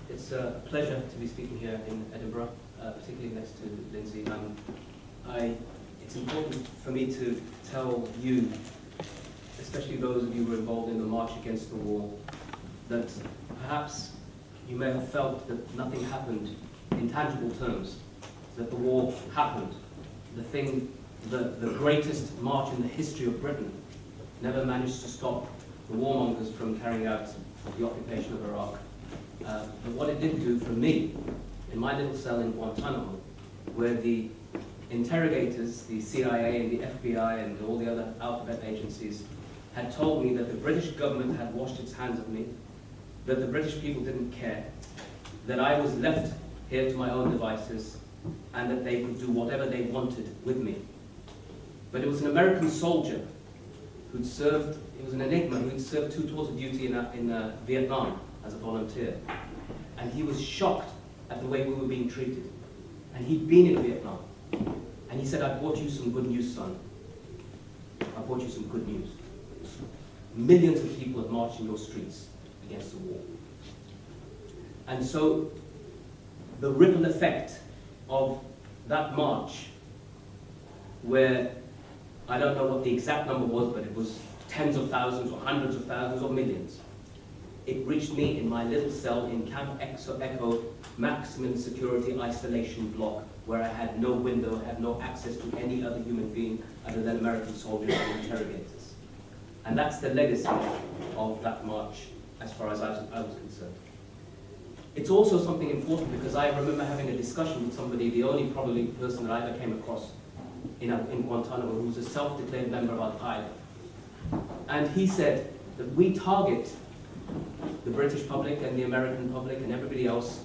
It's a pleasure to be speaking here in Edinburgh, particularly next to Lindsey. It's important for me to tell you, especially those of you who were involved in the March Against the War, that perhaps you may have felt that nothing happened in tangible terms, that the war happened. The greatest march in the history of Britain never managed to stop the warmongers from carrying out the occupation of Iraq. But what it did do for me, in my little cell in Guantanamo, where the interrogators, the CIA and the FBI and all the other alphabet agencies, had told me that the British government had washed its hands of me, that the British people didn't care, that I was left here to my own devices, and that they could do whatever they wanted with me. But it was an American soldier who'd served, it was an enigma, who'd served 2 tours of duty in Vietnam as a volunteer. And he was shocked at the way we were being treated. And he'd been in Vietnam. And he said, "I brought you some good news, son. I brought you some good news. Millions of people have marched in your streets against the war." And so the ripple effect of that march, where I don't know what the exact number was, but it was tens of thousands or hundreds of thousands or millions, it reached me in my little cell in Camp Echo maximum security isolation block, where I had no window, had no access to any other human being other than American soldiers and interrogators. And that's the legacy of that march as far as I was concerned. It's also something important because I remember having a discussion with somebody, the only probably person that I ever came across in Guantanamo, who was a self-declared member of Al-Qaeda. And he said that we target the British public and the American public and everybody else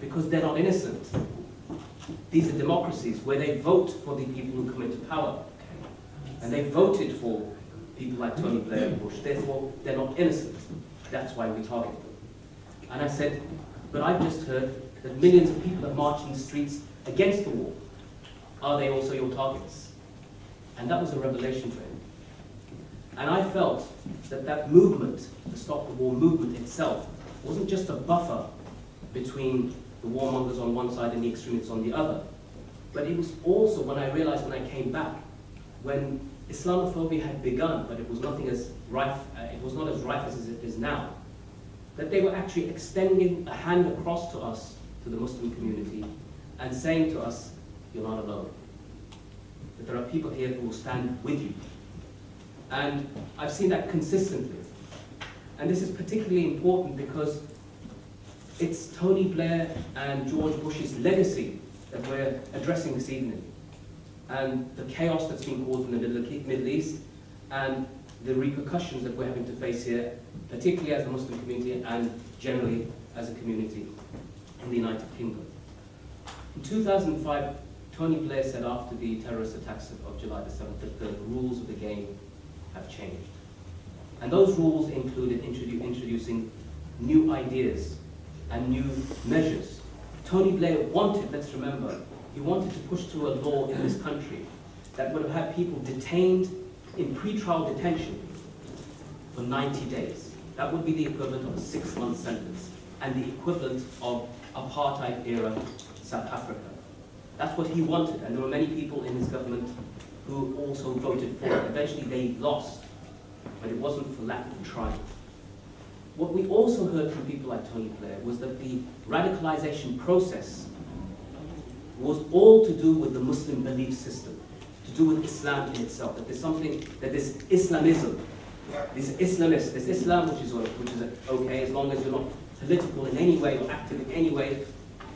because they're not innocent. These are democracies where they vote for the people who come into power. And they voted for people like Tony Blair and Bush. Therefore, they're not innocent. That's why we target them. And I said, but I've just heard that millions of people have marched in the streets against the war. Are they also your targets? And that was a revelation for him. And I felt that that movement, the Stop the War movement itself, wasn't just a buffer between the warmongers on one side and the extremists on the other, but it was also, when I realized when I came back, when Islamophobia had begun, but it was nothing as rife, it was not as rife as it is now, that they were actually extending a hand across to us, to the Muslim community, and saying to us, "You're not alone. That there are people here who will stand with you." And I've seen that consistently. And this is particularly important because it's Tony Blair and George Bush's legacy that we're addressing this evening. And the chaos that's been caused in the Middle East, and the repercussions that we're having to face here, particularly as a Muslim community and generally as a community in the United Kingdom. In 2005, Tony Blair said after the terrorist attacks of July the 7th that the rules of the game have changed. And those rules included introducing new ideas and new measures. Tony Blair wanted, let's remember, he wanted to push through a law in this country that would have had people detained in pre-trial detention for 90 days. That would be the equivalent of a 6-month sentence and the equivalent of apartheid-era South Africa. That's what he wanted, and there were many people in his government who also voted for it. Eventually they lost, but it wasn't for lack of trying. What we also heard from people like Tony Blair was that the radicalization process was all to do with the Muslim belief system, to do with Islam in itself, that there's something, that this Islamism, these Islamists, this Islam which is okay as long as you're not political in any way or active in any way,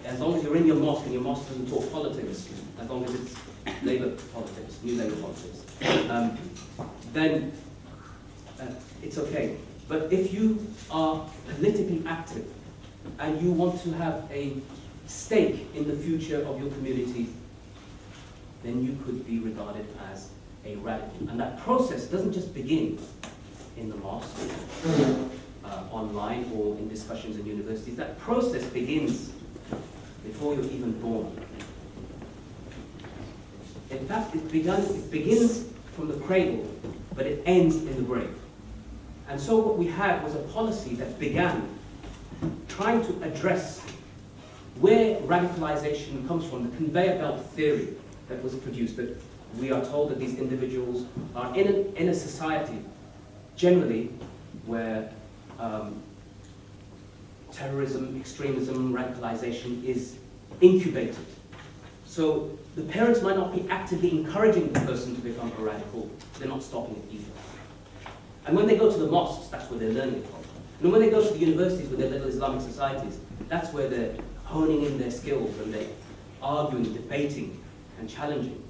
as long as you're in your mosque and your mosque doesn't talk politics, as long as it's Labour politics, New Labour politics, then it's okay. But if you are politically active and you want to have a stake in the future of your community, then you could be regarded as a radical. And that process doesn't just begin in the mosque, online, or in discussions in universities. That process begins before you're even born. In fact, it begins from the cradle, but it ends in the grave. And so what we had was a policy that began trying to address where radicalization comes from, the conveyor belt theory that was produced, that we are told that these individuals are in a society generally where terrorism, extremism, radicalization is incubated. So the parents might not be actively encouraging the person to become a radical, they're not stopping it either. And when they go to the mosques, that's where they're learning from. And when they go to the universities with their little Islamic societies, that's where they're honing in their skills and they're arguing, debating, and challenging.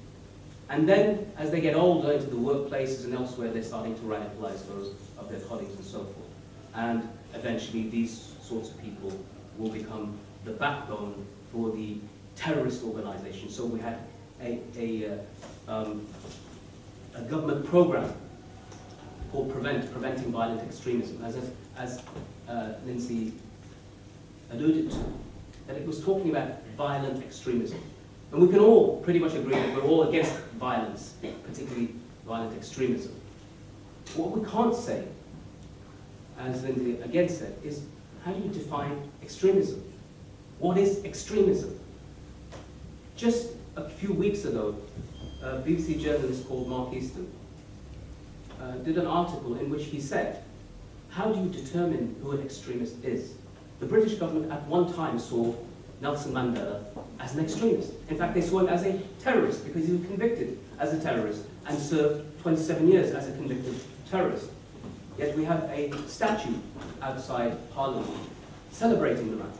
And then, as they get older into the workplaces and elsewhere, they're starting to radicalize those of their colleagues and so forth. And eventually, these sorts of people will become the backbone for the terrorist organization. So we had a government program called Preventing Violent Extremism, as Lindsey alluded to, that it was talking about violent extremism. And we can all pretty much agree that we're all against violence, particularly violent extremism. What we can't say, as Lindsey again said, is how do you define extremism? What is extremism? Just a few weeks ago, a BBC journalist called Augistine did an article in which he said, how do you determine who an extremist is? The British government at one time saw Nelson Mandela as an extremist. In fact, they saw him as a terrorist because he was convicted as a terrorist and served 27 years as a convicted terrorist. Yet we have a statue outside Parliament celebrating the man.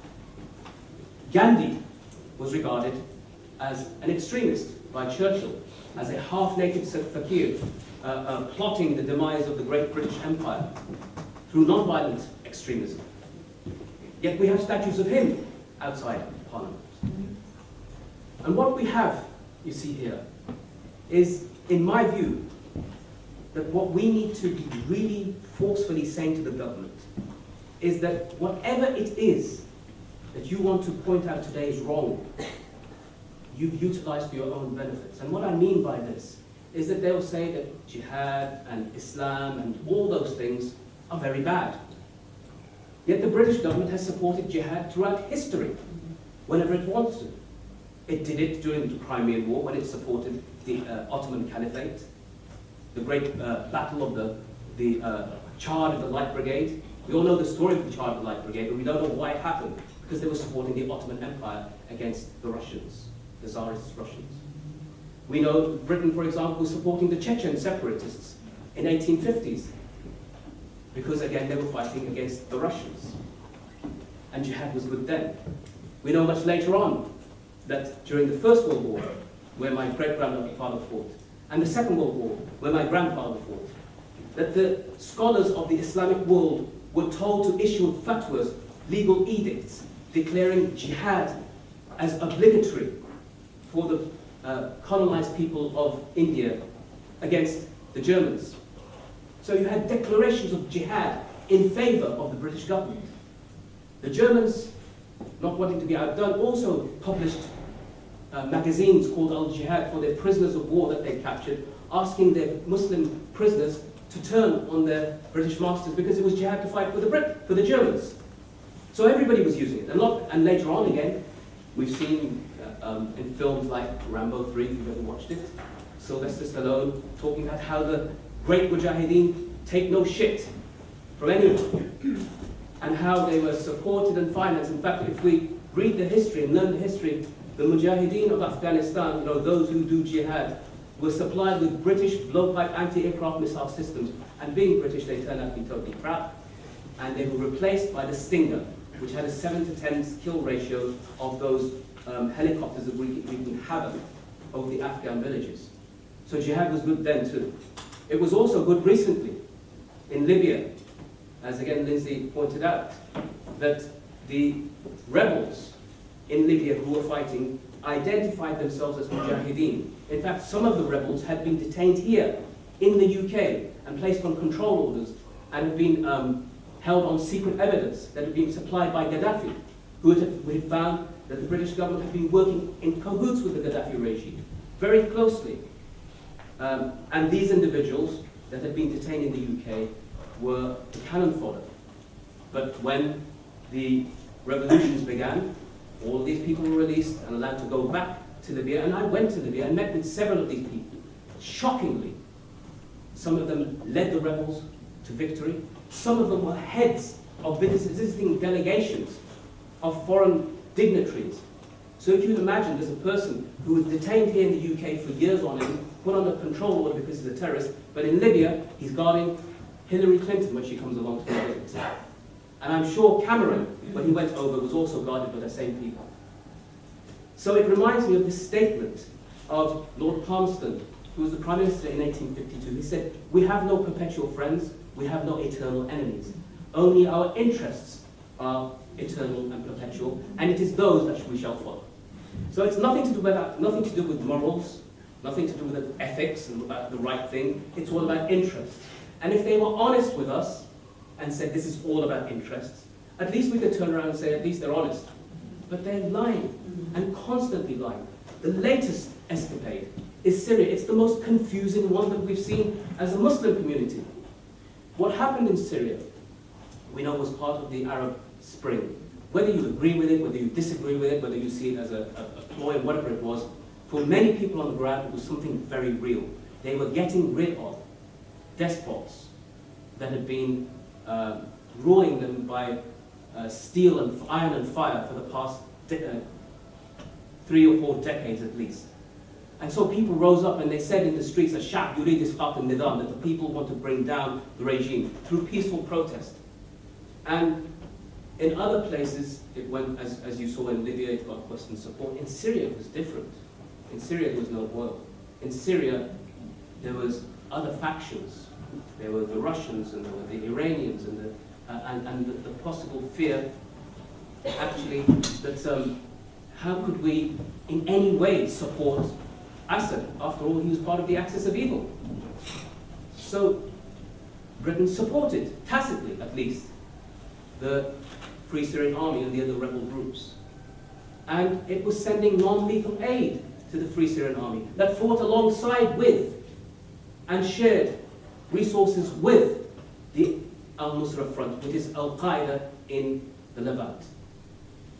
Gandhi was regarded as an extremist by Churchill, as a half-naked fakir, plotting the demise of the great British Empire through non-violent extremism. Yet we have statues of him outside Parliament. And what we have, you see here, is, in my view, that what we need to be really forcefully saying to the government is that whatever it is that you want to point out today is wrong, you've utilized for your own benefits. And what I mean by this is that they'll say that jihad and Islam and all those things are very bad. Yet the British government has supported jihad throughout history, whenever it wants to. It did it during the Crimean War when it supported the Ottoman Caliphate, the great battle of the Charge of the Light Brigade. We all know the story of the Charge of the Light Brigade, but we don't know why it happened, because they were supporting the Ottoman Empire against the Russians, the Tsarist Russians. We know Britain, for example, was supporting the Chechen separatists in 1850s, because again they were fighting against the Russians. And jihad was good then. We know much later on that during the First World War, where my great-grandfather fought, and the Second World War, where my grandfather fought, that the scholars of the Islamic world were told to issue fatwas, legal edicts, declaring jihad as obligatory for the colonized people of India against the Germans. So you had declarations of jihad in favor of the British government. The Germans, not wanting to be outdone, also published magazines called Al-Jihad for their prisoners of war that they captured, asking their Muslim prisoners to turn on their British masters because it was jihad to fight for the Germans. So everybody was using it. And later on again, we've seen in films like Rambo 3, if you've ever watched it, Sylvester Stallone talking about how the great Mujahideen take no shit from anyone, and how they were supported and financed. In fact, if we read the history and learn the history, the Mujahideen of Afghanistan, those who do jihad, were supplied with British blowpipe anti-aircraft missile systems, and being British, they turned out to be totally crap, and they were replaced by the Stinger, which had a 7 to 10 kill ratio of those helicopters that wreaking havoc over the Afghan villages. So jihad was good then too. It was also good recently in Libya, as again Lindsey pointed out, that the rebels in Libya who were fighting identified themselves as Mujahideen. In fact, some of the rebels had been detained here in the UK and placed on control orders and had been held on secret evidence that had been supplied by Gaddafi, who had found that the British government had been working in cahoots with the Gaddafi regime, very closely. And these individuals that had been detained in the UK were cannon fodder. But when the revolutions began, all these people were released and allowed to go back to Libya, and I went to Libya and met with several of these people. Shockingly, some of them led the rebels to victory. Some of them were heads of visiting delegations of foreign dignitaries. So if you can imagine, there's a person who was detained here in the UK for years on end, put under control order because he's a terrorist, but in Libya, he's guarding Hillary Clinton when she comes along to visit. And I'm sure Cameron, when he went over, was also guarded by the same people. So it reminds me of this statement of Lord Palmerston, who was the Prime Minister in 1852. He said, "We have no perpetual friends, we have no eternal enemies. Only our interests are eternal and perpetual, and it is those that we shall follow." So it's nothing to do with that, nothing to do with morals, nothing to do with ethics and about the right thing. It's all about interests. And if they were honest with us and said this is all about interests, at least we could turn around and say at least they're honest. But they're lying, and constantly lying. The latest escapade is Syria. It's the most confusing one that we've seen as a Muslim community. What happened in Syria, we know, was part of the Arab Spring. Whether you agree with it, whether you disagree with it, whether you see it as a ploy, whatever it was, for many people on the ground, it was something very real. They were getting rid of despots that had been ruling them by steel and iron and fire for the past 3 or 4 decades at least. And so people rose up and they said in the streets, "SACC yurid isqat al-nizam," that the people want to bring down the regime through peaceful protest. And in other places, it went, as you saw in Libya, it got Western support. In Syria, it was different. In Syria, there was no oil. In Syria, there was other factions. There were the Russians and there were the Iranians and the possible fear, actually, that how could we in any way support Assad? After all, he was part of the axis of evil. So Britain supported, tacitly at least, the Free Syrian Army and the other rebel groups. And it was sending non-lethal aid to the Free Syrian Army that fought alongside with and shared resources with the al-Nusra Front, which is Al-Qaeda in the Levant.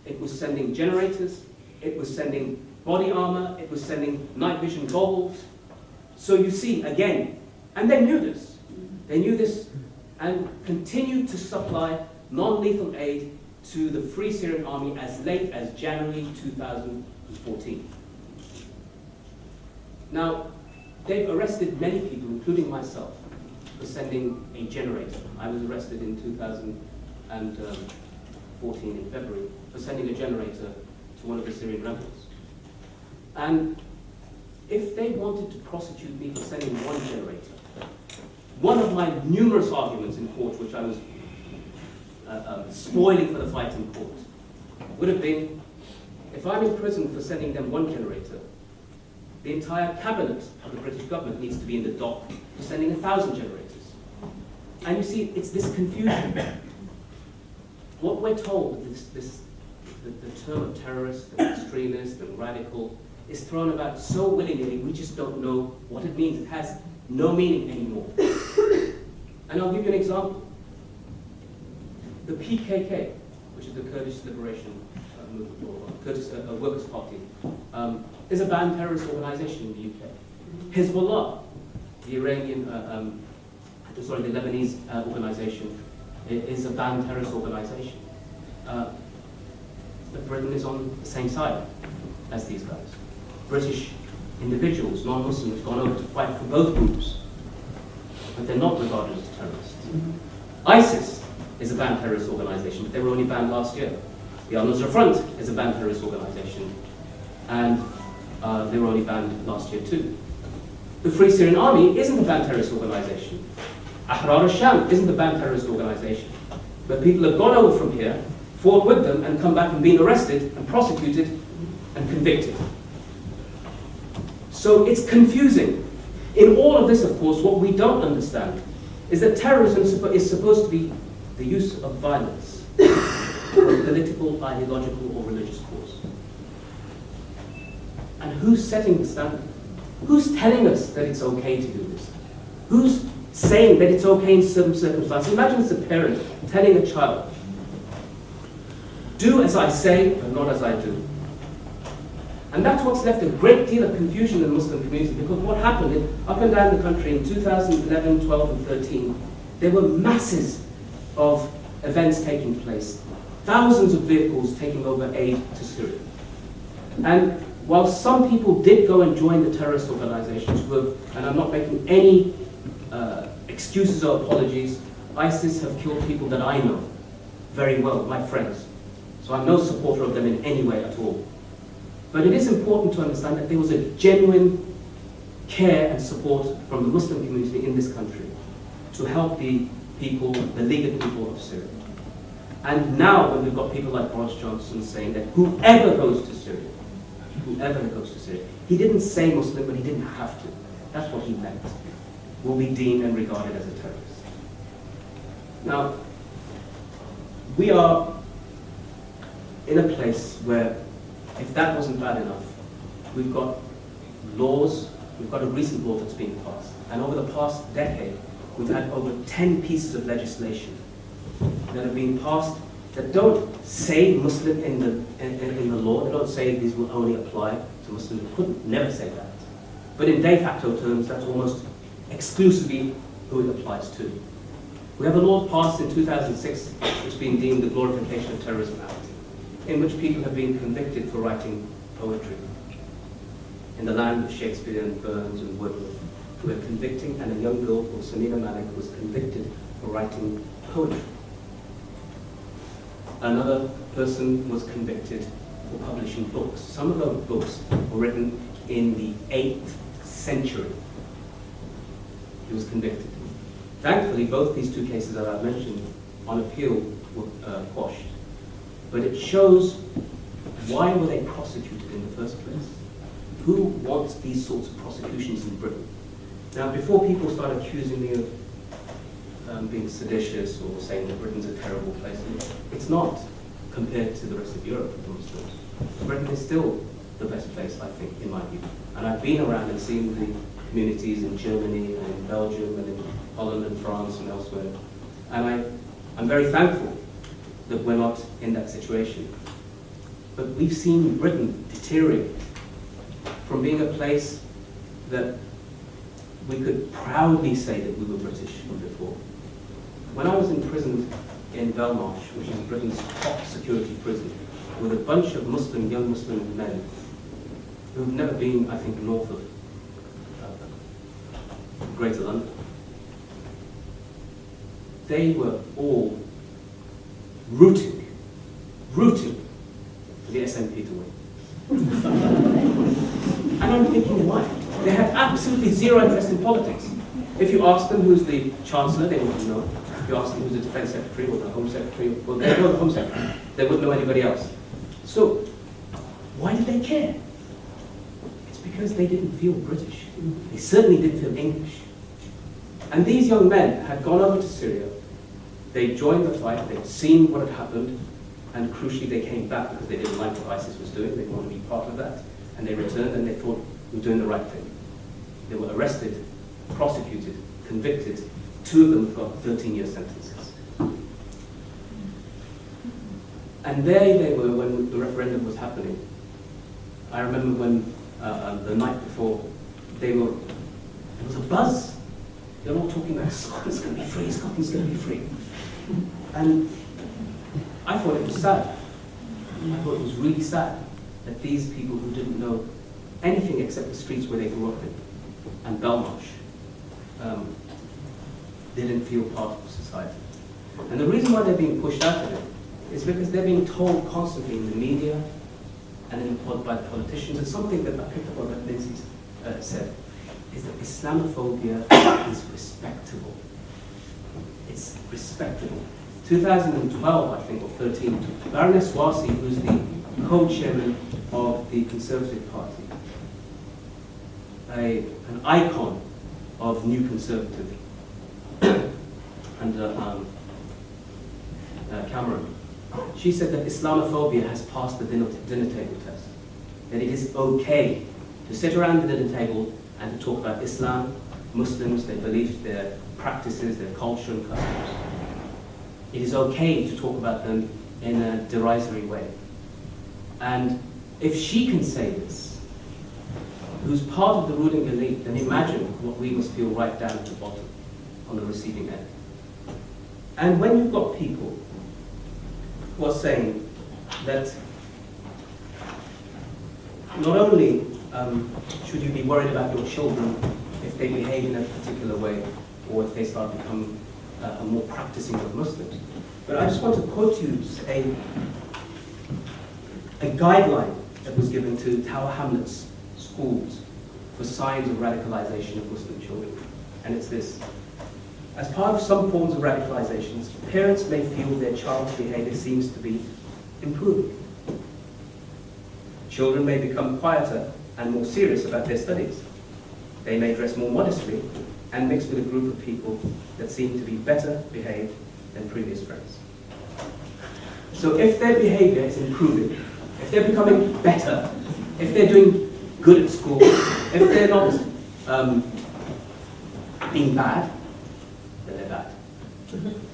It was sending generators, it was sending body armor, it was sending night vision goggles. So you see, again, and they knew this. They knew this and continued to supply non-lethal aid to the Free Syrian Army as late as January 2014. Now, they've arrested many people, including myself, for sending a generator. I was arrested in 2014 in February for sending a generator to one of the Syrian rebels. And if they wanted to prosecute me for sending one generator, one of my numerous arguments in court, which I was spoiling for the fight in court, would have been, if I'm in prison for sending them one generator, the entire cabinet of the British government needs to be in the dock for sending 1,000 generators. And you see, it's this confusion. What we're told, the term of terrorist, and extremist, and radical, is thrown about so willy-nilly, we just don't know what it means. It has no meaning anymore. And I'll give you an example. The PKK, which is the Kurdish Liberation Movement, or Kurdish Workers' Party, is a banned terrorist organization in the UK. Hezbollah, the the Lebanese organization, is a banned terrorist organization. But Britain is on the same side as these guys. British individuals, non-Muslims, have gone over to fight for both groups, but they're not regarded as terrorists. ISIS is a banned terrorist organization, but they were only banned last year. The Al-Nusra Front is a banned terrorist organization, and they were only banned last year too. The Free Syrian Army isn't a banned terrorist organization. Ahrar al-Sham isn't a banned terrorist organization. But people have gone over from here, fought with them, and come back and been arrested and prosecuted and convicted. So it's confusing. In all of this, of course, what we don't understand is that terrorism is supposed to be the use of violence for a political, ideological, or religious cause. And who's setting the standard? Who's telling us that it's okay to do this? Who's saying that it's okay in certain circumstances? Imagine it's a parent telling a child, Do as I say, but not as I do. And that's what's left a great deal of confusion in the Muslim community, because what happened up and down the country in 2011, 12, and 13, there were masses of events taking place, thousands of vehicles taking over aid to Syria. And while some people did go and join the terrorist organizations, and I'm not making any excuses or apologies, ISIS have killed people that I know very well, my friends. So I'm no supporter of them in any way at all. But it is important to understand that there was a genuine care and support from the Muslim community in this country to help the people, the beleaguered people of Syria. And now when we've got people like Boris Johnson saying that whoever goes to Syria, he didn't say Muslim, but he didn't have to. That's what he meant. Will be deemed and regarded as a terrorist. Now, we are in a place where, if that wasn't bad enough, we've got laws, we've got a recent law that's being passed. And over the past decade, we've had over 10 pieces of legislation that have been passed that don't say Muslim in the law. They don't say these will only apply to Muslims. They couldn't never say that. But in de facto terms, that's almost exclusively who it applies to. We have a law passed in 2006, which has been deemed the Glorification of Terrorism Act, in which people have been convicted for writing poetry. In the land of Shakespeare and Burns and Wordsworth, we're convicting, and a young girl called Safeena Rashid was convicted for writing poetry. Another person was convicted for publishing books. Some of those books were written in the 8th century. He was convicted. Thankfully, both these two cases that I've mentioned on appeal were quashed. But it shows, why were they prosecuted in the first place? Who wants these sorts of prosecutions in Britain? Now, before people start accusing me of being seditious or saying that Britain's a terrible place, it's not compared to the rest of Europe for Muslims. Britain is still the best place, I think, in my view. And I've been around and seen the communities in Germany and in Belgium and in Holland and France and elsewhere. And I'm very thankful that we're not in that situation. But we've seen Britain deteriorate from being a place that we could proudly say that we were British before. When I was imprisoned in Belmarsh, which is Britain's top security prison, with a bunch of young Muslim men who've never been, I think, north of Greater London, they were all rooting for the SNP to win. And I'm thinking, why? They have absolutely zero interest in politics. If you ask them who's the Chancellor, they wouldn't know. If you ask them who's the Defence Secretary or the Home Secretary, well, they know the Home Secretary. They wouldn't know anybody else. So, why did they care? It's because they didn't feel British. They certainly didn't feel English. And these young men had gone over to Syria. They joined the fight. They'd seen what had happened. And crucially, they came back because they didn't like what ISIS was doing. They didn't want to be part of that. And they returned and they thought, we're doing the right thing. They were arrested, prosecuted, convicted. 2 of them got 13-year sentences. And there they were when the referendum was happening. I remember when the night before, there was a buzz. They're all talking about Scotland's going to be free, Scotland's going to be free. And I thought it was sad. I thought it was really sad that these people who didn't know anything except the streets where they grew up in, and Belmarsh, didn't feel part of society. And the reason why they're being pushed out of it is because they're being told constantly in the media and by the politicians, and something that I picked up on that Lindsey said, is that Islamophobia is respectable. It's respectable. 2012, I think, or 13, Baroness Wasi, who's the co-chairman of the Conservative Party, an icon of New Conservative, and Cameron, she said that Islamophobia has passed the dinner table test. That it is okay to sit around the dinner table and to talk about Islam, Muslims, their beliefs, their practices, their culture and customs. It is okay to talk about them in a derisory way. And if she can say this, who's part of the ruling elite, then imagine what we must feel right down at the bottom, on the receiving end. And when you've got people who are saying that not only should you be worried about your children if they behave in a particular way, or if they start becoming a more practicing of Muslims, but I just want to quote you a guideline that was given to Tower Hamlets schools for signs of radicalization of Muslim children. And it's this: as part of some forms of radicalizations, parents may feel their child's behavior seems to be improving. Children may become quieter and more serious about their studies. They may dress more modestly and mix with a group of people that seem to be better behaved than previous friends. So if their behavior is improving, if they're becoming better, if they're doing good at school, if they're not being bad, then they're bad.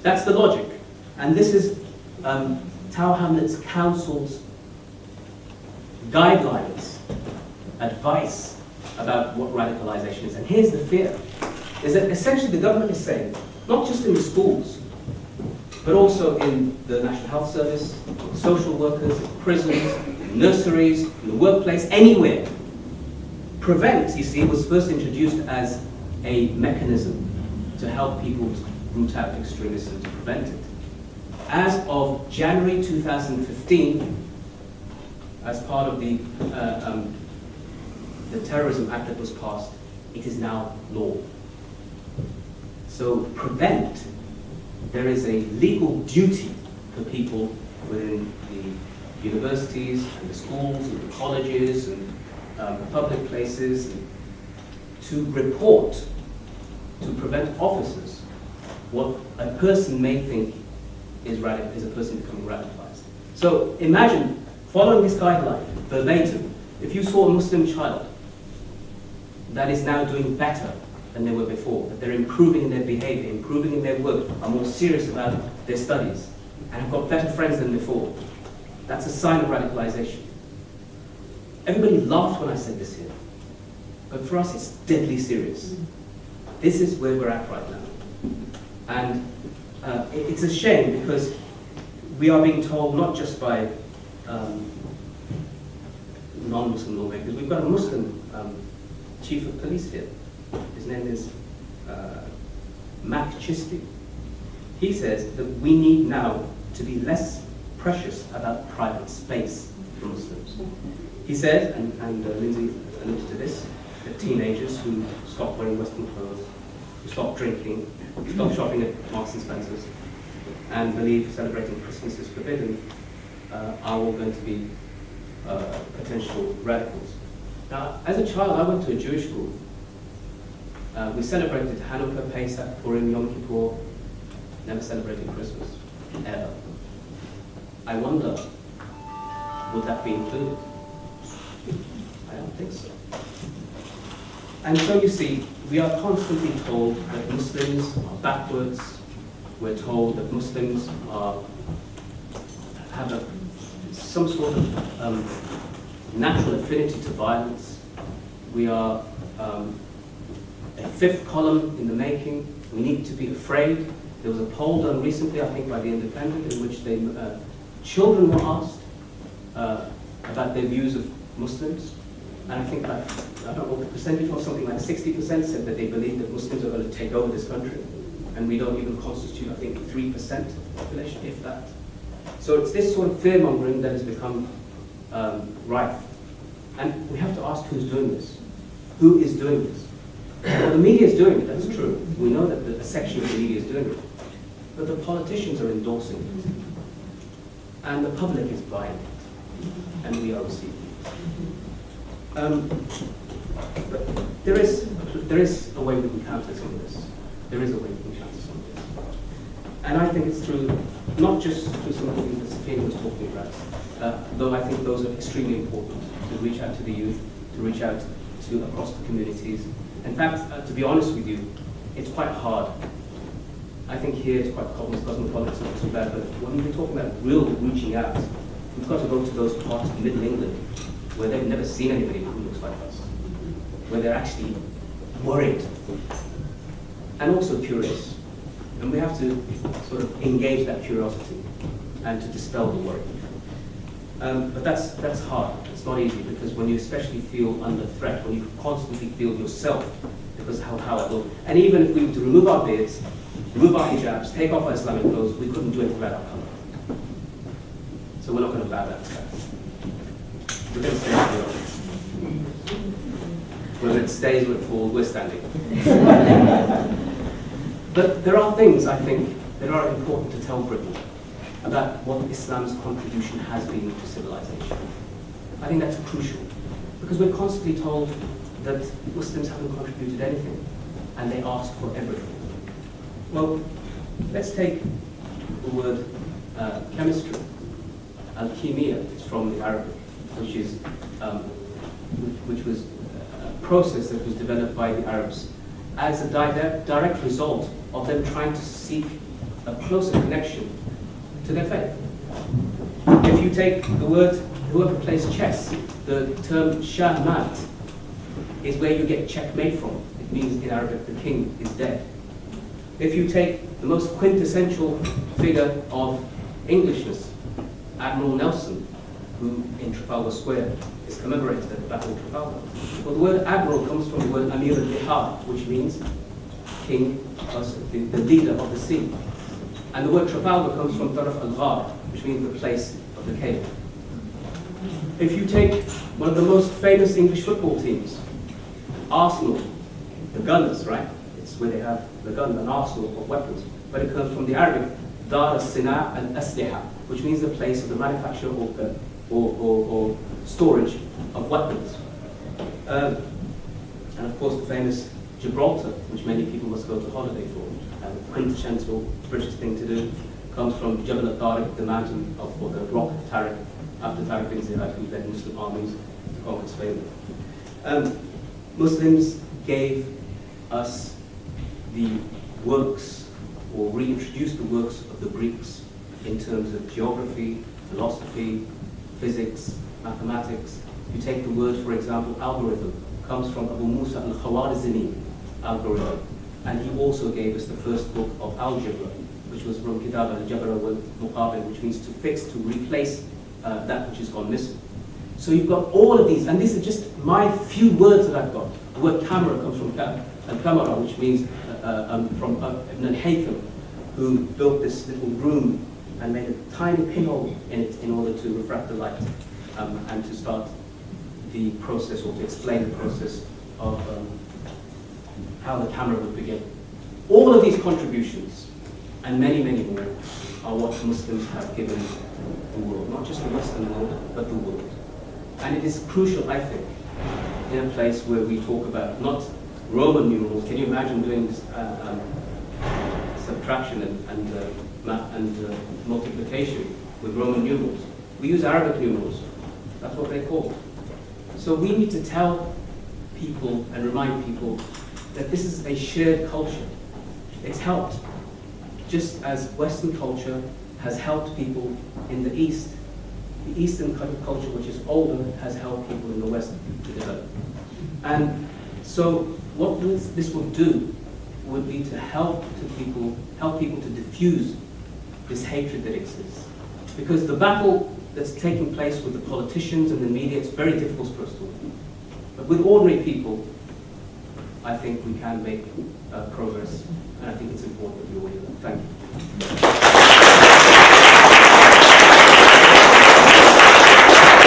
That's the logic. And this is Tower Hamlets Council's guidelines, advice about what radicalization is. And here's the fear, is that essentially the government is saying, not just in the schools, but also in the National Health Service, social workers, prisons, nurseries, in the workplace, anywhere. Prevent, you see, was first introduced as a mechanism to help people root out extremism, to prevent it. As of January 2015, as part of the Terrorism Act that was passed, it is now law. So prevent, there is a legal duty for people within the universities and the schools and the colleges and public places to report, to prevent officers what a person may think is a person becoming radicalized. So imagine following this guideline verbatim, if you saw a Muslim child that is now doing better than they were before, that they're improving in their behavior, improving in their work, are more serious about their studies, and have got better friends than before, that's a sign of radicalization. Everybody laughed when I said this here, but for us it's deadly serious. This is where we're at right now. And it's a shame because we are being told, not just by non-Muslim lawmakers, we've got a Muslim chief of police here. His name is Mac Chisti. He says that we need now to be less precious about private space for Muslims. He said, and Lindsey alluded to this, that teenagers who stop wearing Western clothes, who stop drinking, stop shopping at Marks and Spencer's, and believe celebrating Christmas is forbidden, are all going to be potential radicals. Now, as a child, I went to a Jewish school. We celebrated Hanukkah, Pesach, Purim, Yom Kippur, never celebrated Christmas, ever. I wonder, would that be included? I don't think so. And so you see, we are constantly told that Muslims are backwards. We're told that Muslims have some sort of natural affinity to violence. We are a fifth column in the making. We need to be afraid. There was a poll done recently, I think by The Independent, in which children were asked about their views of Muslims. And I think that, I don't know what the percentage was, something like 60% said that they believe that Muslims are going to take over this country. And we don't even constitute, I think, 3% of the population, if that. So it's this sort of fear-mongering that has become rife. And we have to ask who's doing this. Who is doing this? Well, the media is doing it, that's true. We know that a section of the media is doing it. But the politicians are endorsing it. And the public is buying it. And we are receiving it. But there is a way we can counter some of this. There is a way we can counter some of this. And I think it's through, not just through some of the things that Safeena was talking about, though I think those are extremely important, to reach out to the youth, to reach out to across the communities. In fact, to be honest with you, it's quite hard I think here it's quite cosmopolitan, it's not too bad, but when we're talking about real reaching out, we've got to go to those parts of Middle England where they've never seen anybody who looks like us, where they're actually worried and also curious. And we have to sort of engage that curiosity and to dispel the worry. But that's hard. It's not easy, because when you especially feel under threat, when you constantly feel yourself, because how it looks. And even if we were to remove our beards, remove our hijabs, take off our Islamic clothes, we couldn't do anything about our color. So we're not going to bow down to that. We're going to stay where we are. Whether it stays or it falls, we're standing. But there are things, I think, that are important to tell Britain about what Islam's contribution has been to civilization. I think that's crucial, because we're constantly told that Muslims haven't contributed anything, and they ask for everything. Well, let's take the word chemistry. Al-Kimia is from the Arabic, which was a process that was developed by the Arabs as a direct result of them trying to seek a closer connection to their faith. If you take the word, whoever plays chess, the term Shah Mat is where you get checkmate from. It means in Arabic the king is dead. If you take the most quintessential figure of Englishness, Admiral Nelson, who in Trafalgar Square is commemorated at the Battle of Trafalgar. Well, the word admiral comes from the word Amir al-Bihar, which means king, the leader of the sea. And the word Trafalgar comes from Taraf al-Ghar, which means the place of the cave. If you take one of the most famous English football teams, Arsenal, the gunners, right? It's where they have the gun, an arsenal of weapons. But it comes from the Arabic, Dar al-Sina al-Asliha, which means the place of the manufacture or storage of weapons. And of course the famous Gibraltar, which many people must go to holiday for. And the quintessential British thing to do comes from Jabal al-Tariq, the mountain of, or the rock of Tariq, after Tariq bin Ziyad, who led Muslim armies to conquer Spain. Muslims gave us the works, or reintroduced the works of the Greeks in terms of geography, philosophy, physics, mathematics. You take the word, for example, algorithm, comes from Abu Musa al-Khawarizmi, algorithm. And he also gave us the first book of algebra, which was from Kitab al-Jabr wal-Muqabil, which means to fix, to replace that which has gone missing. So you've got all of these, and these are just my few words that I've got. The word camera comes from al-Kamara, which means from Ibn al-Haytham, who built this little room and made a tiny pinhole in it in order to refract the light and to start the process, or to explain the process of how the camera would begin. All of these contributions, and many, many more, are what Muslims have given the world, not just the Western world, but the world. And it is crucial, I think, in a place where we talk about not Roman numerals. Can you imagine doing subtraction and multiplication with Roman numerals? We use Arabic numerals. That's what they're called. So we need to tell people and remind people that this is a shared culture. It's helped, just as Western culture has helped people in the East. The Eastern culture, which is older, has helped people in the West to develop. And so what this would do would be to help people to diffuse this hatred that exists. Because the battle that's taking place with the politicians and the media, it's very difficult for us to win. But with ordinary people, I think we can make progress, and I think it's important that we all do that. Thank you.